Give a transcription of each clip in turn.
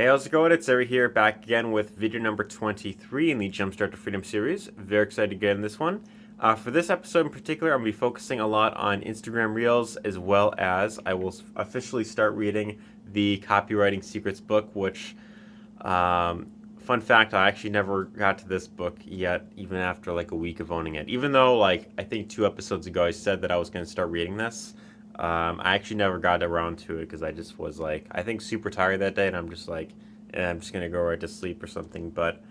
Hey, how's it going? It's Arie here, back again with video number 23 in the Jumpstart to Freedom series. Very excited to get in this one. For this episode in particular, I'm going to be focusing a lot on Instagram Reels, as well as I will officially start reading the Copywriting Secrets book, which, fun fact, I actually never got to this book yet, even after like a week of owning it. Even though, I think 2 episodes ago I said that I was going to start reading this. I actually never got around to it because I just was I think super tired that day, and I'm just I'm just gonna go right to sleep or something. But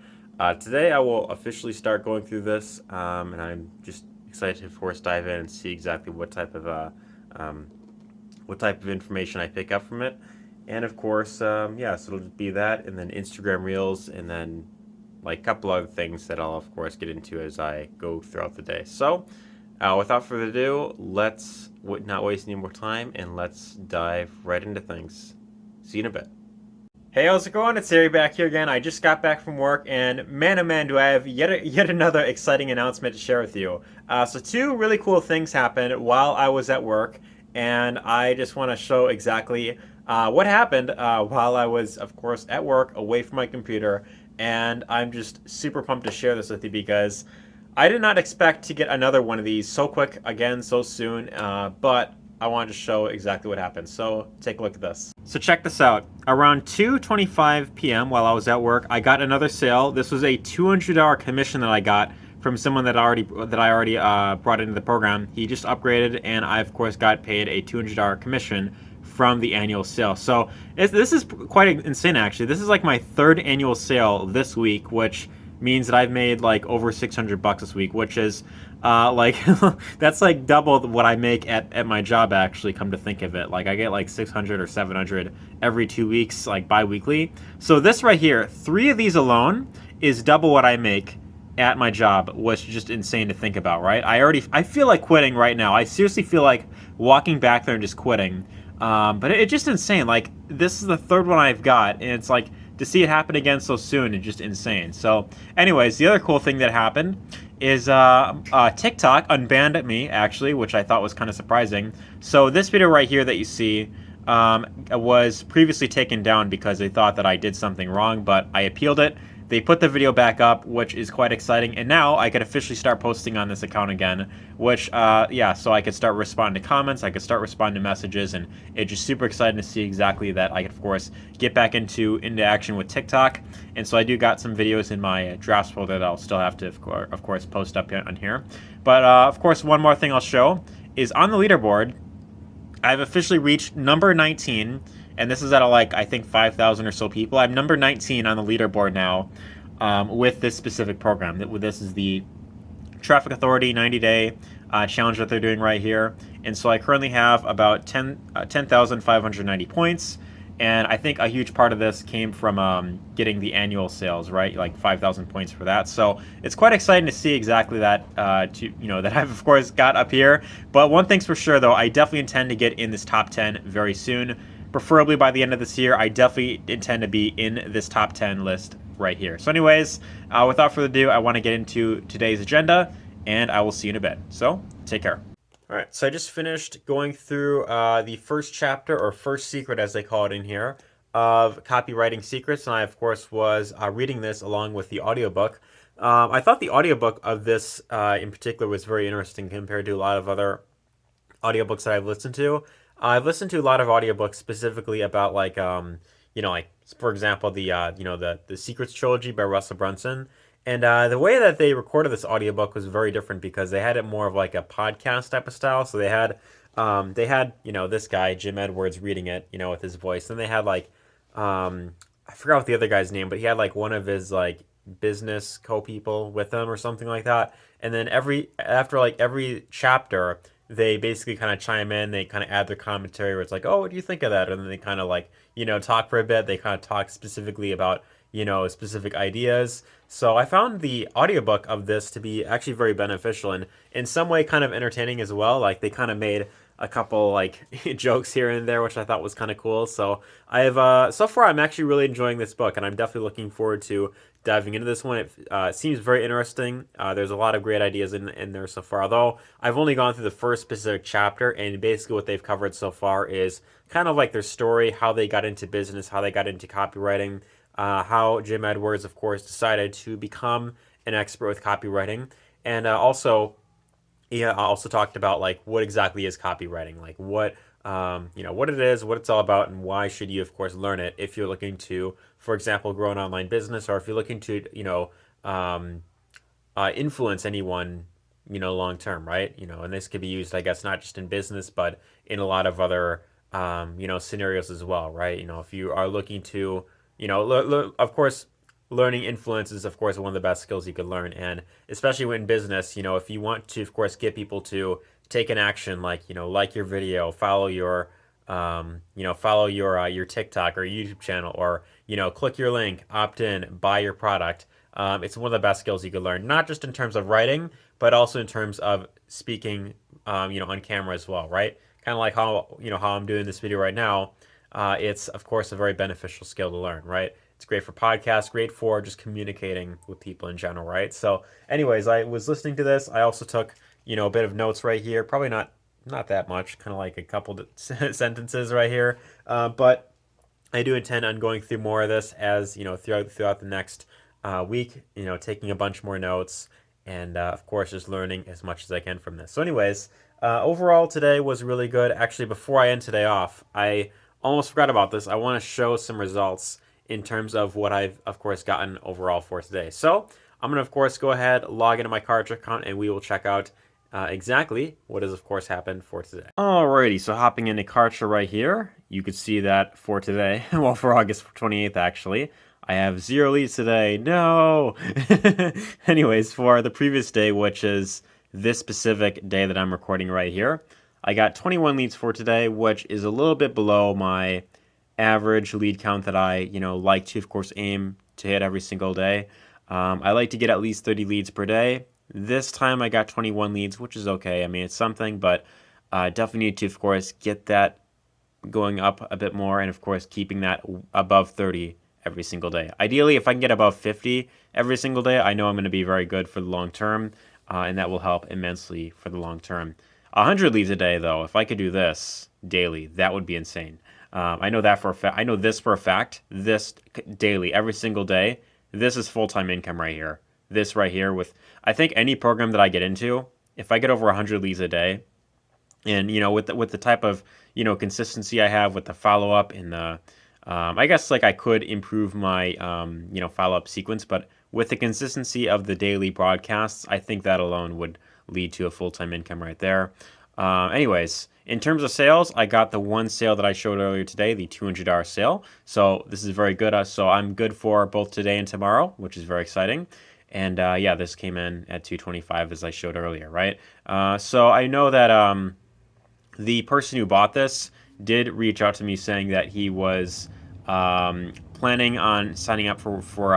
today I will officially start going through this, and I'm just excited to, of course, dive in and see exactly what type of information I pick up from it. And of course, yeah, so it'll just be that, and then Instagram Reels, and then a couple other things that I'll of course get into as I go throughout the day. So. Without further ado, let's not waste any more time, and let's dive right into things. See you in a bit. Hey, how's it going? It's Arie back here again. I just got back from work, and man, oh man, do I have yet another exciting announcement to share with you. So 2 really cool things happened while I was at work, and I just want to show exactly what happened while I was, of course, at work, away from my computer, and I'm just super pumped to share this with you because I did not expect to get another one of these so quick, again, so soon, but I wanted to show exactly what happened. So take a look at this. So check this out. Around 2:25 p.m. while I was at work, I got another sale. This was a $200 commission that I got from someone that I already brought into the program. He just upgraded, and I, of course, got paid a $200 commission from the annual sale. So this is quite insane, actually. This is like my 3rd annual sale this week, which means that I've made over $600 this week, which is that's double what I make at my job, actually, come to think of it. I get 600 or 700 every 2 weeks, bi-weekly. So this right here, 3 of these alone is double what I make at my job, which is just insane to think about, right? I feel like quitting right now. I seriously feel like walking back there and just quitting. But it's just insane. This is the 3rd one I've got, and it's to see it happen again so soon is just insane. So anyways, the other cool thing that happened is TikTok unbanned me, actually, which I thought was kind of surprising. So this video right here that you see was previously taken down because they thought that I did something wrong, but I appealed it. They put the video back up, which is quite exciting, and now I could officially start posting on this account again, which, yeah, so I could start responding to comments, I could start responding to messages, and it's just super exciting to see exactly that I could, of course, get back into action with TikTok. And so I do got some videos in my drafts folder that I'll still have to, of course, post up on here. But, of course, one more thing I'll show is on the leaderboard, I've officially reached number 19, and this is out of I think 5,000 or so people. I'm number 19 on the leaderboard now with this specific program. This is the Traffic Authority 90-day challenge that they're doing right here. And so I currently have about 10,590 points. And I think a huge part of this came from getting the annual sales, right? 5,000 points for that. So it's quite exciting to see exactly that, that I've, of course, got up here. But one thing's for sure, though, I definitely intend to get in this top 10 very soon. Preferably by the end of this year. I definitely intend to be in this top 10 list right here. So anyways, without further ado, I want to get into today's agenda, and I will see you in a bit. So take care. All right, so I just finished going through the first chapter, or first secret as they call it in here, of Copywriting Secrets, and I, of course, was reading this along with the audiobook. I thought the audiobook of this in particular was very interesting compared to a lot of other audiobooks that I've listened to. I've listened to a lot of audiobooks specifically about for example, the Secrets trilogy by Russell Brunson. And the way that they recorded this audiobook was very different because they had it more of a podcast type of style. So they had this guy, Jim Edwards, reading it, with his voice. Then they had I forgot what the other guy's name, but he had one of his business co-people with him or something like that. And then after every chapter, they basically kind of chime in, they kind of add their commentary where it's oh, what do you think of that? And then they kind of talk for a bit. They kind of talk specifically about, specific ideas. So I found the audiobook of this to be actually very beneficial and in some way kind of entertaining as well. They kind of made a couple like jokes here and there, which I thought was kind of cool. So so far I'm actually really enjoying this book, and I'm definitely looking forward to diving into this one. It seems very interesting. There's a lot of great ideas in there so far, although I've only gone through the first specific chapter, and basically what they've covered so far is kind of like their story, how they got into business, how they got into copywriting, how Jim Edwards, of course, decided to become an expert with copywriting, and also I also talked about like what exactly is copywriting, like what what it is, what it's all about, and why should you, of course, learn it if you're looking to, for example, grow an online business, or if you're looking to, influence anyone, long term, right? And this could be used, I guess, not just in business, but in a lot of other, scenarios as well, right? If you are looking to, of course, learning influence is, of course, one of the best skills you could learn. And especially when in business, if you want to, of course, get people to take an action, like your video, follow your TikTok or YouTube channel, or, click your link, opt in, buy your product. It's one of the best skills you could learn, not just in terms of writing, but also in terms of speaking, on camera as well, right? Kind of like how I'm doing this video right now. It's, of course, a very beneficial skill to learn, right? It's great for podcasts, great for just communicating with people in general, right? So anyways, I was listening to this. I also took, a bit of notes right here. Probably not that much, kind of like a couple sentences right here. But I do intend on going through more of this as, throughout the next week, taking a bunch more notes and, of course, just learning as much as I can from this. So anyways, overall today was really good. Actually, before I end today off, I almost forgot about this. I want to show some results in terms of what I've, of course, gotten overall for today. So I'm going to, of course, go ahead, log into my Kartra account, and we will check out exactly what has, of course, happened for today. Alrighty, so hopping into Kartra right here, you could see that for today, well, for August 28th, actually, I have 0 leads today. No! Anyways, for the previous day, which is this specific day that I'm recording right here, I got 21 leads for today, which is a little bit below my average lead count that I, like to, of course, aim to hit every single day. I like to get at least 30 leads per day. This time I got 21 leads, which is okay. I mean, it's something, but definitely need to, of course, get that going up a bit more, and, of course, keeping that above 30 every single day. Ideally, if I can get above 50 every single day, I know I'm going to be very good for the long term, and that will help immensely for the long term. 100 leads a day, though, if I could do this daily, that would be insane. I know that for a fact. I know this for a fact. This daily, every single day. This is full-time income right here. This right here, with I think any program that I get into, if I get over 100 leads a day, and with the type of consistency I have with the follow-up and the I guess like I could improve my follow-up sequence, but with the consistency of the daily broadcasts, I think that alone would lead to a full-time income right there. Anyways, in terms of sales, I got the one sale that I showed earlier today, the $200 sale. So this is very good. So I'm good for both today and tomorrow, which is very exciting. And yeah, this came in at 225 as I showed earlier, right? So I know that the person who bought this did reach out to me saying that he was planning on signing up for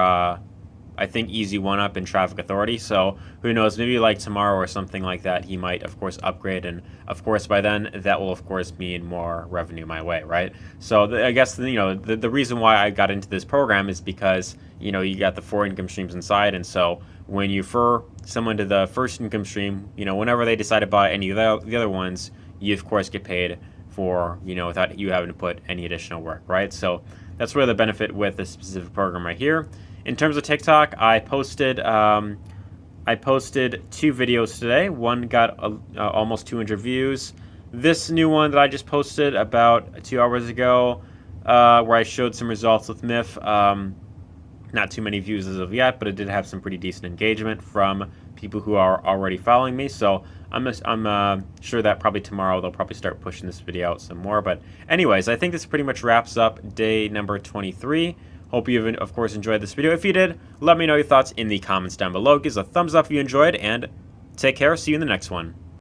I think Easy One Up in Traffic Authority. So who knows, maybe like tomorrow or something like that, he might, of course, upgrade. And of course, by then, that will, of course, mean more revenue my way, right? So I guess, the reason why I got into this program is because, you got the 4 income streams inside. And so when you refer someone to the first income stream, whenever they decide to buy any of the other ones, you, of course, get paid for, without you having to put any additional work, right? So that's really the benefit with this specific program right here. In terms of TikTok, I posted 2 videos today. One got almost 200 views. This new one that I just posted about 2 hours ago, where I showed some results with MIF, not too many views as of yet, but it did have some pretty decent engagement from people who are already following me. So I'm sure that probably tomorrow they'll probably start pushing this video out some more. But anyways, I think this pretty much wraps up day number 23. Hope you've, of course, enjoyed this video. If you did, let me know your thoughts in the comments down below. Give us a thumbs up if you enjoyed, and take care. See you in the next one.